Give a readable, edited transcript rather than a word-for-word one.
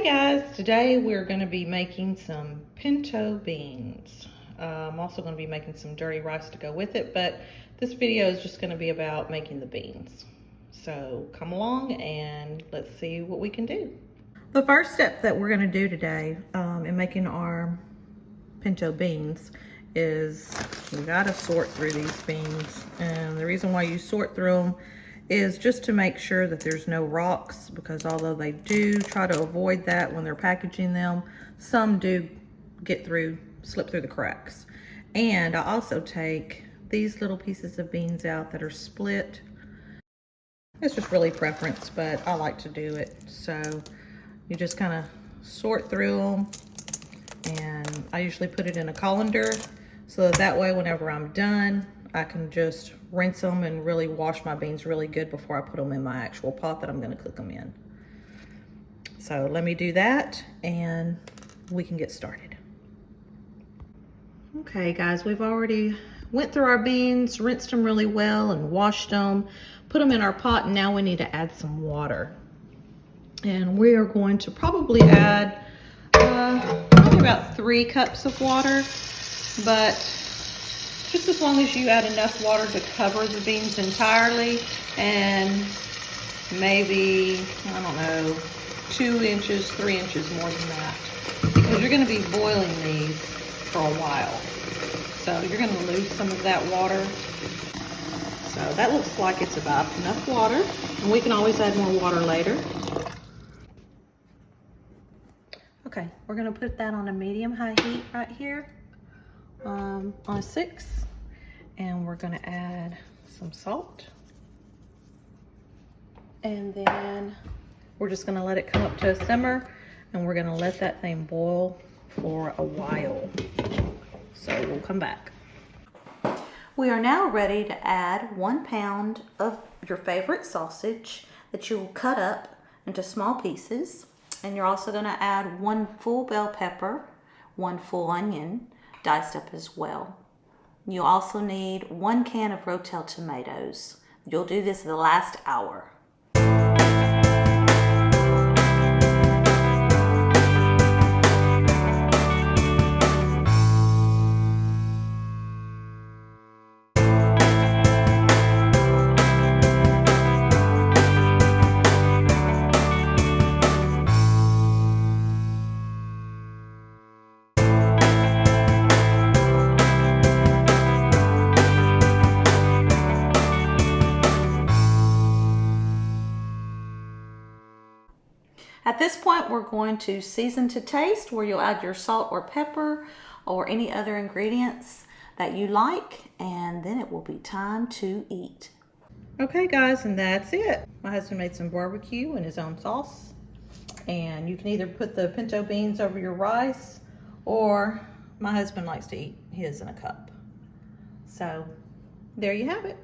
Guys, today we're going to be making some pinto beans. I'm also going to be making some dirty rice to go with it, but this video is just going to be about making the beans. So come along and let's see what we can do. The first step that we're going to do today in making our pinto beans is you got to sort through these beans, and the reason why you sort through them is just to make sure that there's no rocks, because although they do try to avoid that when they're packaging them, some do slip through the cracks. And I also take these little pieces of beans out that are split. It's just really preference, but I like to do it. So you just kind of sort through them, and I usually put it in a colander so that way whenever I'm done, I can just rinse them and really wash my beans really good before I put them in my actual pot that I'm going to cook them in. So let me do that and we can get started. Okay guys, we've already went through our beans, rinsed them really well and washed them, put them in our pot, and now we need to add some water. And we are going to probably add probably about 3 cups of water, but just as long as you add enough water to cover the beans entirely, and maybe, I don't know, 2 inches, 3 inches more than that, because you're going to be boiling these for a while. So you're going to lose some of that water. So that looks like it's about enough water, and we can always add more water later. Okay, we're going to put that on a medium-high heat right here. On a 6, and we're going to add some salt, and then we're just going to let it come up to a simmer, and we're going to let that thing boil for a while. So we'll come back. We are now ready to add 1 pound of your favorite sausage that you will cut up into small pieces, and you're also going to add 1 full bell pepper, 1 full onion diced up as well. You also need 1 can of Rotel tomatoes. You'll do this the last hour. At this point, we're going to season to taste, where you'll add your salt or pepper or any other ingredients that you like, and then it will be time to eat. Okay guys, and that's it. My husband made some barbecue in his own sauce, and you can either put the pinto beans over your rice, or my husband likes to eat his in a cup. So there you have it.